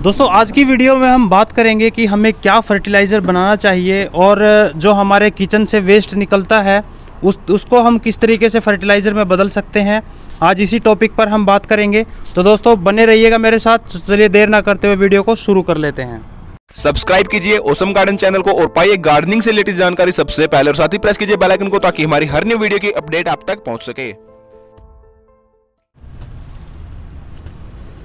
दोस्तों आज की वीडियो में हम बात करेंगे कि हमें क्या फर्टिलाइज़र बनाना चाहिए और जो हमारे किचन से वेस्ट निकलता है उसको हम किस तरीके से फर्टिलाइज़र में बदल सकते हैं। आज इसी टॉपिक पर हम बात करेंगे। तो दोस्तों बने रहिएगा मेरे साथ। चलिए देर ना करते हुए वीडियो को शुरू कर लेते हैं। सब्सक्राइब कीजिए ओसम गार्डन चैनल को और पाइए गार्डनिंग से रिलेटेड जानकारी सबसे पहले, और साथ ही प्रेस कीजिए बेल आइकन को ताकि हमारी हर न्यू वीडियो की अपडेट आप तक पहुंच सके।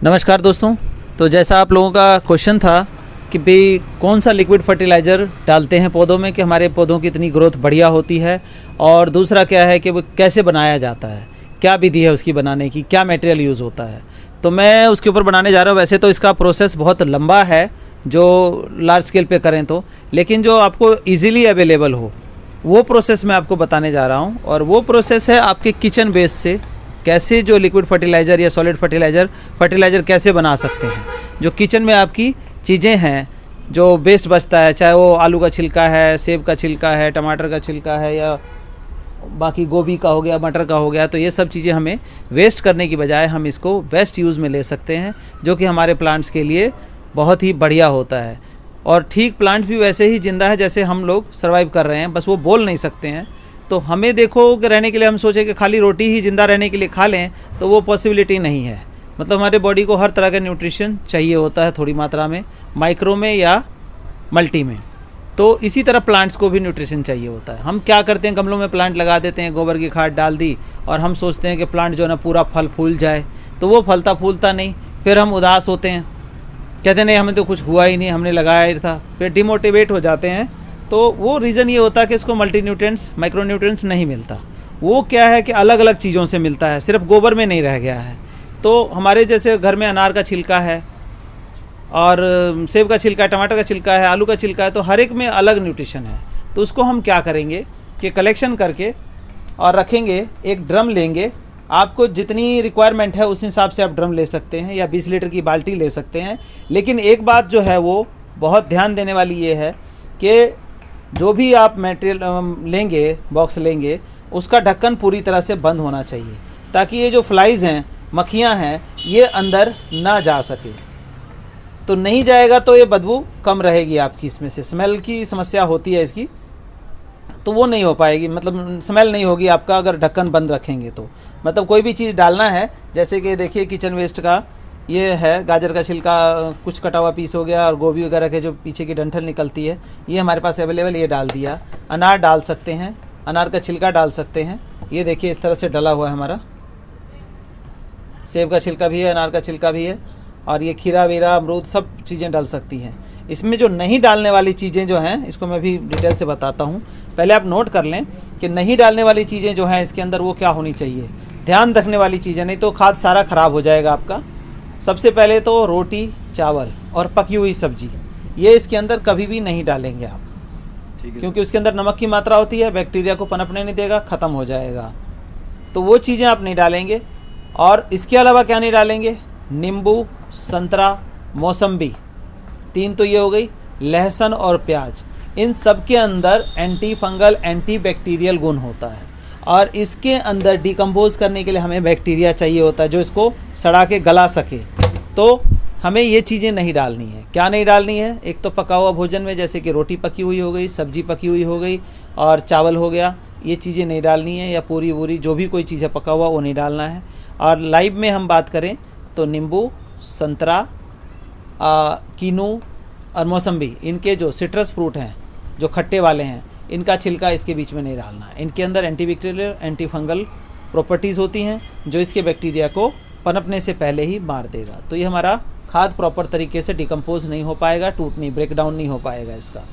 नमस्कार दोस्तों, तो जैसा आप लोगों का क्वेश्चन था कि भाई कौन सा लिक्विड फर्टिलाइज़र डालते हैं पौधों में कि हमारे पौधों की इतनी ग्रोथ बढ़िया होती है, और दूसरा क्या है कि वो कैसे बनाया जाता है, क्या विधि है उसकी बनाने की, क्या मटेरियल यूज़ होता है। तो मैं उसके ऊपर बनाने जा रहा हूँ। वैसे तो इसका प्रोसेस बहुत लंबा है जो लार्ज स्केल पे करें तो, लेकिन जो आपको इजीली अवेलेबल हो वो प्रोसेस मैं आपको बताने जा रहा हूँ। और वो प्रोसेस है आपके किचन बेस से कैसे जो लिक्विड फर्टिलाइज़र या सॉलिड फर्टिलाइज़र कैसे बना सकते हैं। जो किचन में आपकी चीज़ें हैं, जो वेस्ट बचता है, चाहे वो आलू का छिलका है, सेब का छिलका है, टमाटर का छिलका है, या बाकी गोभी का हो गया, मटर का हो गया, तो ये सब चीज़ें हमें वेस्ट करने की बजाय हम इसको बेस्ट यूज़ में ले सकते हैं, जो कि हमारे प्लांट्स के लिए बहुत ही बढ़िया होता है। और ठीक प्लांट भी वैसे ही ज़िंदा है जैसे हम लोग सर्वाइव कर रहे हैं, बस वो बोल नहीं सकते हैं। तो हमें देखो कि रहने के लिए हम सोचें कि खाली रोटी ही ज़िंदा रहने के लिए खा लें, तो वो पॉसिबिलिटी नहीं है। मतलब हमारे बॉडी को हर तरह का न्यूट्रिशन चाहिए होता है, थोड़ी मात्रा में, माइक्रो में या मल्टी में। तो इसी तरह प्लांट्स को भी न्यूट्रिशन चाहिए होता है। हम क्या करते हैं, गमलों में प्लांट लगा देते हैं, गोबर की खाद डाल दी, और हम सोचते हैं कि प्लांट जो है ना पूरा फल फूल जाए, तो वो फलता फूलता नहीं। फिर हम उदास होते हैं, कहते नहीं हमें तो कुछ हुआ ही नहीं, हमने लगाया ही था, फिर डिमोटिवेट हो जाते हैं। तो वो रीज़न ये होता है कि इसको मल्टी न्यूट्रिएंट्स, माइक्रो न्यूट्रिएंट्स नहीं मिलता। वो क्या है कि अलग अलग चीज़ों से मिलता है, सिर्फ गोबर में नहीं रह गया है। तो हमारे जैसे घर में अनार का छिलका है, और सेब का छिलका है, टमाटर का छिलका है, आलू का छिलका है, तो हर एक में अलग न्यूट्रिशन है। तो उसको हम क्या करेंगे कि कलेक्शन करके और रखेंगे, एक ड्रम लेंगे। आपको जितनी रिक्वायरमेंट है उस हिसाब से आप ड्रम ले सकते हैं, या 20 लीटर की बाल्टी ले सकते हैं। लेकिन एक बात जो है वो बहुत ध्यान देने वाली ये है कि जो भी आप मटेरियल लेंगे, बॉक्स लेंगे, उसका ढक्कन पूरी तरह से बंद होना चाहिए, ताकि ये जो फ्लाइज़ हैं, मक्खियाँ हैं, ये अंदर ना जा सके। तो नहीं जाएगा तो ये बदबू कम रहेगी आपकी, इसमें से स्मेल की समस्या होती है इसकी, तो वो नहीं हो पाएगी, मतलब स्मेल नहीं होगी आपका अगर ढक्कन बंद रखेंगे तो। मतलब कोई भी चीज़ डालना है, जैसे कि देखिए किचन वेस्ट का ये है, गाजर का छिलका कुछ कटा हुआ पीस हो गया, और गोभी वगैरह के जो पीछे की डंठल निकलती है, ये हमारे पास अवेलेबल, ये डाल दिया। अनार डाल सकते हैं, अनार का छिलका डाल सकते हैं, ये देखिए इस तरह से डला हुआ है हमारा। सेब का छिलका भी है, अनार का छिलका भी है, और ये खीरा वीरा अमरूद सब चीज़ें डल सकती हैं। इसमें जो नहीं डालने वाली चीज़ें जो हैं, इसको मैं भी डिटेल से बताता हूँ। पहले आप नोट कर लें कि नहीं डालने वाली चीज़ें जो हैं इसके अंदर वो क्या होनी चाहिए, ध्यान रखने वाली चीज़ें, नहीं तो खाद सारा ख़राब हो जाएगा आपका। सबसे पहले तो रोटी, चावल और पकी हुई सब्जी, ये इसके अंदर कभी भी नहीं डालेंगे आप, क्योंकि उसके अंदर नमक की मात्रा होती है, बैक्टीरिया को पनपने नहीं देगा, ख़त्म हो जाएगा। तो वो चीज़ें आप नहीं डालेंगे। और इसके अलावा क्या नहीं डालेंगे, नींबू, संतरा, मौसम्बी, 3 तो ये हो गई, लहसुन और प्याज, इन सब के अंदर एंटी फंगल, एंटी बैक्टीरियल गुण होता है, और इसके अंदर डिकम्पोज करने के लिए हमें बैक्टीरिया चाहिए होता है जो इसको सड़ा के गला सके। तो हमें ये चीज़ें नहीं डालनी है। क्या नहीं डालनी है, एक तो पका हुआ भोजन में जैसे कि रोटी पकी हुई हो गई, सब्जी पकी हुई हो गई, और चावल हो गया, ये चीज़ें नहीं डालनी है, या पूरी वूरी जो भी कोई चीज़ है पका हुआ वो नहीं डालना है। और लाइव में हम बात करें तो नींबू, संतरा, कीनू और मौसम्बी, इनके जो सिट्रस फ्रूट हैं, जो खट्टे वाले हैं, इनका छिलका इसके बीच में नहीं डालना है। इनके अंदर एंटीबैक्टीरियल, एंटी फंगल प्रॉपर्टीज़ होती हैं जो इसके बैक्टीरिया को पनपने से पहले ही मार देगा। तो ये हमारा खाद प्रॉपर तरीके से डिकम्पोज नहीं हो पाएगा, टूट नहीं, ब्रेक डाउन नहीं हो पाएगा इसका।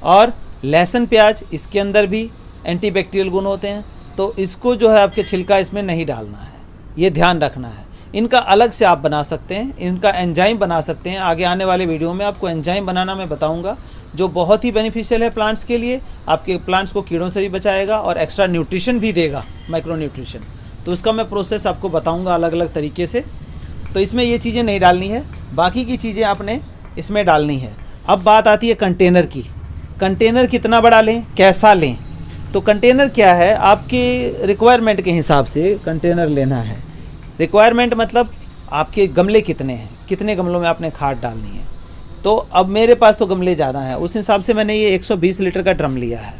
और लहसुन प्याज, इसके अंदर भी एंटीबैक्टीरियल गुण होते हैं, तो इसको जो है आपके छिलका इसमें नहीं डालना है, ये ध्यान रखना है। इनका अलग से आप बना सकते हैं, इनका एंजाइम बना सकते हैं। आगे आने वाले वीडियो में आपको एंजाइम बनाना मैं बताऊंगा, जो बहुत ही बेनिफिशियल है प्लांट्स के लिए। आपके प्लांट्स को कीड़ों से भी बचाएगा और एक्स्ट्रा न्यूट्रिशन भी देगा, माइक्रो न्यूट्रिशन। तो उसका मैं प्रोसेस आपको बताऊंगा अलग अलग तरीके से। तो इसमें ये चीज़ें नहीं डालनी है, बाकी की चीज़ें आपने इसमें डालनी है। अब बात आती है कंटेनर की। कंटेनर कितना बड़ा लें, कैसा लें। तो कंटेनर क्या है, आपके रिक्वायरमेंट के हिसाब से कंटेनर लेना है। रिक्वायरमेंट मतलब आपके गमले कितने हैं, कितने गमलों में आपने खाद डालनी है। तो अब मेरे पास तो गमले ज़्यादा हैं, उस हिसाब से मैंने ये 120 लीटर का ड्रम लिया है।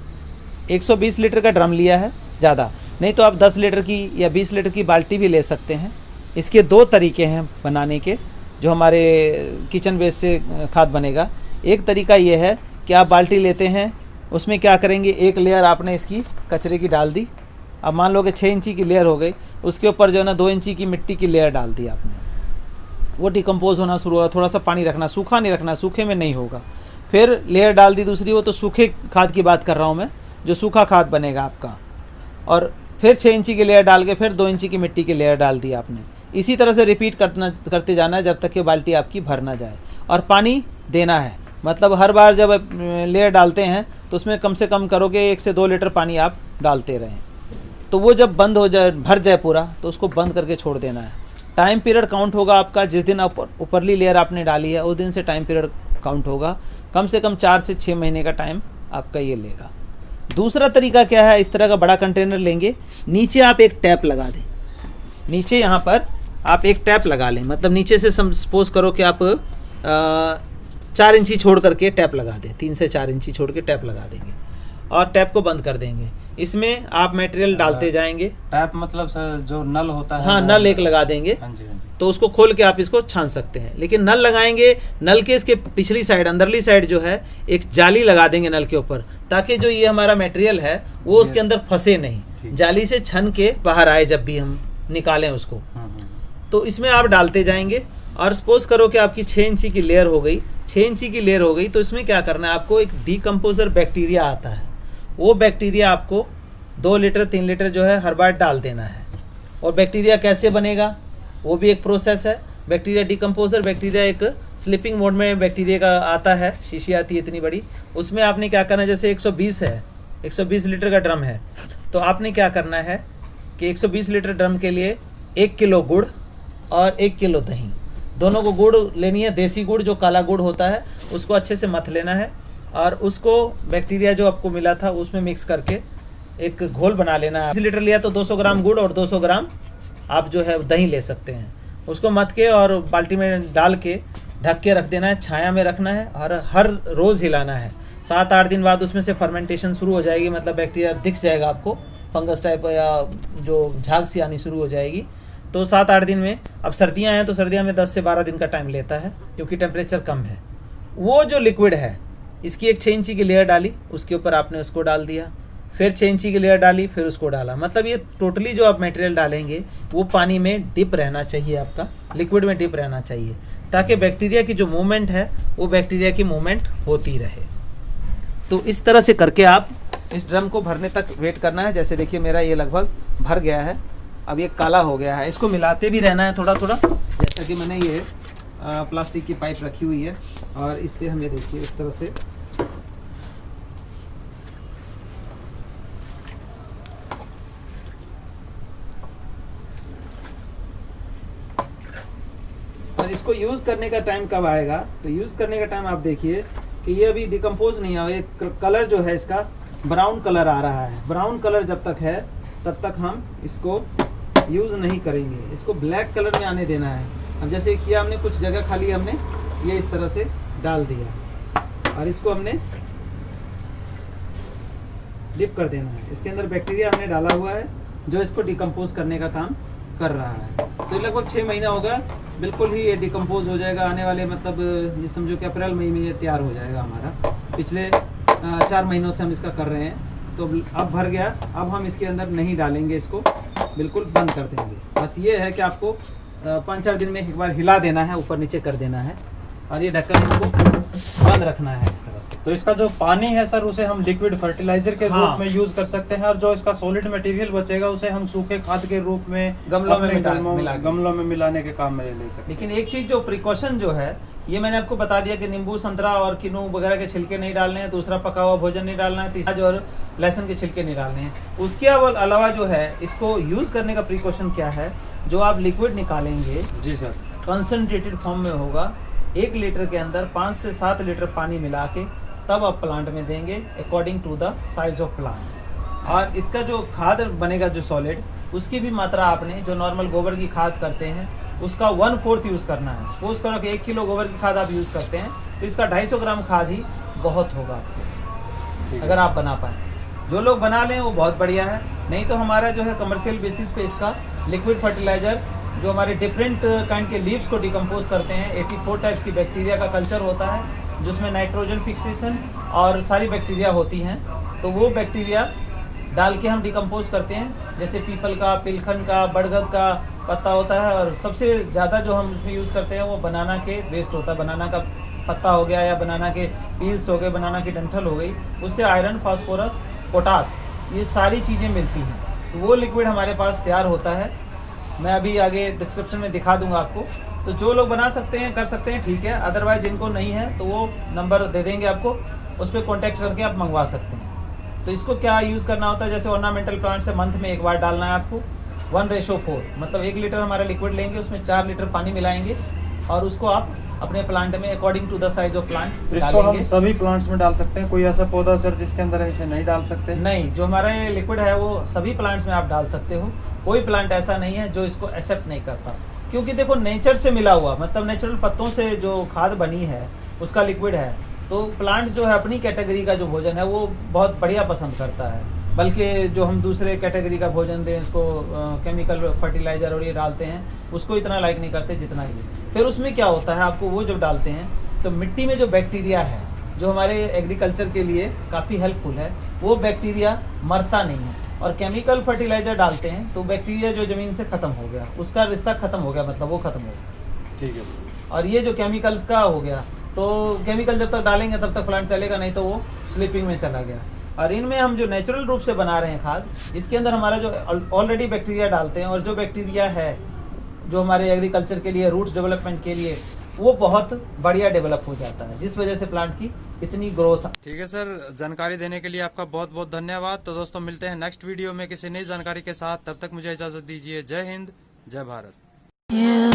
120 लीटर का ड्रम लिया है, ज़्यादा नहीं तो आप 10 लीटर की या 20 लीटर की बाल्टी भी ले सकते हैं। इसके 2 तरीके हैं बनाने के, जो हमारे किचन वेस्ट से खाद बनेगा। एक तरीका ये है कि आप बाल्टी लेते हैं, उसमें क्या करेंगे, एक लेयर आपने इसकी कचरे की डाल दी। अब मान लो कि 6 इंची की लेयर हो गई, उसके ऊपर जो है ना 2 इंची की मिट्टी की लेयर डाल दी आपने। वो डिकम्पोज होना शुरू हुआ, थोड़ा सा पानी रखना, सूखा नहीं रखना, सूखे में नहीं होगा। फिर लेयर डाल दी दूसरी, वो तो सूखे खाद की बात कर रहा हूँ मैं, जो सूखा खाद बनेगा आपका। और फिर 6 इंची की लेयर डाल के फिर 2 इंची की मिट्टी की लेयर डाल दी आपने। इसी तरह से रिपीट करते जाना है जब तक कि बाल्टी आपकी भर ना जाए। और पानी देना है, मतलब हर बार जब लेयर डालते हैं तो उसमें कम से कम करोगे 1 से 2 लीटर पानी आप डालते रहें। तो वो जब बंद हो जाए, भर जाए पूरा, तो उसको बंद करके छोड़ देना है। टाइम पीरियड काउंट होगा आपका, जिस दिन ऊपरली लेयर आपने डाली है उस दिन से टाइम पीरियड काउंट होगा। कम से कम 4 से 6 महीने का टाइम आपका ये लेगा। दूसरा तरीका क्या है, इस तरह का बड़ा कंटेनर लेंगे, नीचे आप एक टैप लगा दें। नीचे यहाँ पर आप एक टैप लगा लें, मतलब नीचे से सपोज करो कि आप 4 इंची छोड़ करके टैप लगा दें, 3 से 4 इंची छोड़ के टैप लगा देंगे और टैप को बंद कर देंगे। इसमें आप मटेरियल डालते जाएंगे। टैप मतलब सर जो नल होता है? हाँ, नल एक लगा देंगे। हाँ जी, हाँ जी। तो उसको खोल के आप इसको छान सकते हैं। लेकिन नल लगाएंगे, नल के इसके पिछली साइड, अंदरली साइड जो है, एक जाली लगा देंगे नल के ऊपर, ताकि जो ये हमारा मटेरियल है वो उसके अंदर फंसे नहीं, जाली से छन के बाहर आए जब भी हम निकालें उसको। तो इसमें आप डालते जाएंगे। और सपोज करो कि आपकी 6 इंची की लेयर हो गई, 6 इंची की लेयर हो गई, तो इसमें क्या करना है आपको, एक डीकम्पोजर बैक्टीरिया आता है, वो बैक्टीरिया आपको 2 लीटर 3 लीटर जो है हर बार डाल देना है। और बैक्टीरिया कैसे बनेगा, वो भी एक प्रोसेस है। बैक्टीरिया डिकम्पोजर बैक्टीरिया एक स्लीपिंग मोड में बैक्टीरिया का आता है, शीशी आती है इतनी बड़ी, उसमें आपने क्या करना है, जैसे 120 है, 120 लीटर का ड्रम है, तो आपने क्या करना है कि 120 लीटर ड्रम के लिए 1 किलो गुड़ और 1 किलो दही, दोनों को गुड़ लेनी है, देसी गुड़ जो काला गुड़ होता है, उसको अच्छे से मथ लेना है और उसको बैक्टीरिया जो आपको मिला था उसमें मिक्स करके एक घोल बना लेना है। 20 लीटर लिया तो 200 ग्राम गुड़ और 200 ग्राम आप जो है दही ले सकते हैं। उसको मथ के और बाल्टी में डाल के ढक के रख देना है, छाया में रखना है और हर रोज़ हिलाना है। 7-8 दिन बाद उसमें से फर्मेंटेशन शुरू हो जाएगी, मतलब बैक्टीरिया दिख जाएगा आपको, फंगस टाइप या जो झाग सी आनी शुरू हो जाएगी। तो 7-8 दिन में, अब सर्दियाँ हैं तो सर्दियाँ में 10 से 12 दिन का टाइम लेता है क्योंकि टेम्परेचर कम है। वो जो लिक्विड है, इसकी एक 6 इंची की लेयर डाली, उसके ऊपर आपने उसको डाल दिया, फिर 6 इंची की लेयर डाली, फिर उसको डाला। मतलब ये टोटली जो आप मटेरियल डालेंगे वो पानी में डिप रहना चाहिए, आपका लिक्विड में डिप रहना चाहिए, ताकि बैक्टीरिया की जो मूवमेंट है वो बैक्टीरिया की मूवमेंट होती रहे। तो इस तरह से करके आप इस ड्रम को भरने तक वेट करना है। जैसे देखिए मेरा ये लगभग भर गया है, अब ये काला हो गया है, इसको मिलाते भी रहना है थोड़ा थोड़ा। जैसा कि मैंने ये प्लास्टिक की पाइप रखी हुई है और इससे हम ये देखिए इस तरह से और इसको यूज़ करने का टाइम कब आएगा, तो यूज़ करने का टाइम आप देखिए कि ये अभी डिकम्पोज नहीं हुआ, ये कलर जो है इसका ब्राउन कलर आ रहा है। ब्राउन कलर जब तक है तब तक हम इसको यूज़ नहीं करेंगे, इसको ब्लैक कलर में आने देना है। अब जैसे किया हमने, कुछ जगह खाली हमने ये इस तरह से डाल दिया और इसको हमने डिप कर देना है। इसके अंदर बैक्टीरिया हमने डाला हुआ है जो इसको डिकम्पोज करने का काम कर रहा है। तो लगभग 6 महीना होगा, बिल्कुल ही ये डिकम्पोज हो जाएगा आने वाले, मतलब ये समझो कि अप्रैल मई में ये तैयार हो जाएगा हमारा। पिछले 4 महीनों से हम इसका कर रहे हैं, तो अब भर गया। अब हम इसके अंदर नहीं डालेंगे, इसको बिल्कुल बंद कर देंगे। बस ये है कि आपको 5-4 दिन में एक बार हिला देना है, ऊपर नीचे कर देना है और ये ढक्कन इसको बंद रखना है इस तरह से। तो इसका जो पानी है सर, उसे हम लिक्विड फर्टिलाइजर के रूप में यूज कर सकते हैं और जो इसका सॉलिड मटेरियल बचेगा उसे हम सूखे खाद के रूप में गमलों में मिलाने के काम में ले सकते हैं। लेकिन एक चीज़ जो प्रिकॉशन जो है, ये मैंने आपको बता दिया कि नींबू, संतरा और किन्नू वगैरह के छिलके नहीं डालने हैं, दूसरा पका हुआ भोजन नहीं डालना है, तीसरा और लहसुन के छिलके नहीं डालने हैं। उसके अलावा जो है इसको यूज़ करने का प्रिकॉशन क्या है, जो आप लिक्विड निकालेंगे जी सर, कंसनट्रेटेड फॉर्म में होगा, 1 लीटर के अंदर 5 से 7 लीटर पानी मिला के तब आप प्लांट में देंगे according to the size of plant. और इसका जो खाद बनेगा जो सॉलिड, उसकी भी मात्रा आपने जो नॉर्मल गोबर की खाद करते हैं उसका 1/4 यूज़ करना है। सपोज करो कि 1 किलो गोबर की खाद आप यूज़ करते हैं तो इसका 250 ग्राम खाद ही बहुत होगा आपके लिए, अगर आप बना पाएँ। जो लोग बना लें वो बहुत बढ़िया है, नहीं तो हमारा जो है कमर्शियल बेसिस पे इसका लिक्विड फर्टिलाइज़र जो हमारे डिफरेंट काइंड के लीव्स को डिकम्पोज करते हैं, 84 टाइप्स की बैक्टीरिया का कल्चर होता है जिसमें नाइट्रोजन फिक्सेशन और सारी बैक्टीरिया होती हैं, तो वो बैक्टीरिया डाल के हम डिकम्पोज करते हैं। जैसे पीपल का, पिलखन का, बड़गद का पत्ता होता है, और सबसे ज़्यादा जो हम उसमें यूज़ करते हैं वो बनाना के वेस्ट होता है। बनाना का पत्ता हो गया या बनाना के पील्स हो गए, बनाना की डंठल हो गई, उससे आयरन, फास्फोरस, पोटास, ये सारी चीज़ें मिलती हैं। तो वो लिक्विड हमारे पास तैयार होता है, मैं अभी आगे डिस्क्रिप्शन में दिखा दूंगा आपको। तो जो लोग बना सकते हैं कर सकते हैं, ठीक है। अदरवाइज जिनको नहीं है तो वो नंबर दे देंगे आपको, उस पर कॉन्टैक्ट करके आप मंगवा सकते हैं। तो इसको क्या यूज़ करना होता है, जैसे ऑर्नामेंटल प्लांट से मंथ में एक बार डालना है आपको। 1:4 मतलब 1 लीटर हमारा लिक्विड लेंगे, उसमें 4 लीटर पानी मिलाएंगे और उसको आप अपने प्लांट में according to the size of plant इसको हम सभी प्लांट्स में डाल सकते हैं। कोई ऐसा पौधा सर जिसके अंदर हम इसे नहीं डाल सकते? नहीं, जो हमारा ये लिक्विड है वो सभी प्लांट्स में आप डाल सकते हो। कोई प्लांट ऐसा नहीं है जो इसको एक्सेप्ट नहीं करता, क्योंकि देखो नेचर से मिला हुआ, मतलब नेचुरल पत्तों से जो खाद बनी है उसका लिक्विड है, तो प्लांट जो है अपनी कैटेगरी का जो भोजन है वो बहुत बढ़िया पसंद करता है। बल्कि जो हम दूसरे कैटेगरी का भोजन दें, उसको केमिकल फर्टिलाइज़र और ये डालते हैं, उसको इतना लाइक नहीं करते जितना ये। फिर उसमें क्या होता है, आपको वो जब डालते हैं तो मिट्टी में जो बैक्टीरिया है जो हमारे एग्रीकल्चर के लिए काफ़ी हेल्पफुल है, वो बैक्टीरिया मरता नहीं है। और केमिकल फर्टिलाइज़र डालते हैं तो बैक्टीरिया जो ज़मीन से ख़त्म हो गया, उसका रिश्ता ख़त्म हो गया, मतलब वो ख़त्म हो गया। ठीक है। और ये जो केमिकल्स का हो गया, तो केमिकल जब तक डालेंगे तब तक प्लांट चलेगा, नहीं तो वो स्लीपिंग में चला गया। और इनमें हम जो नेचुरल रूप से बना रहे हैं खाद, इसके अंदर हमारा जो ऑलरेडी बैक्टीरिया डालते हैं, और जो बैक्टीरिया है जो हमारे एग्रीकल्चर के लिए, रूट्स डेवलपमेंट के लिए, वो बहुत बढ़िया डेवलप हो जाता है, जिस वजह से प्लांट की इतनी ग्रोथ। ठीक है सर, जानकारी देने के लिए आपका बहुत बहुत धन्यवाद। तो दोस्तों मिलते हैं नेक्स्ट वीडियो में किसी नई जानकारी के साथ, तब तक मुझे इजाज़त दीजिए। जय हिंद, जय भारत।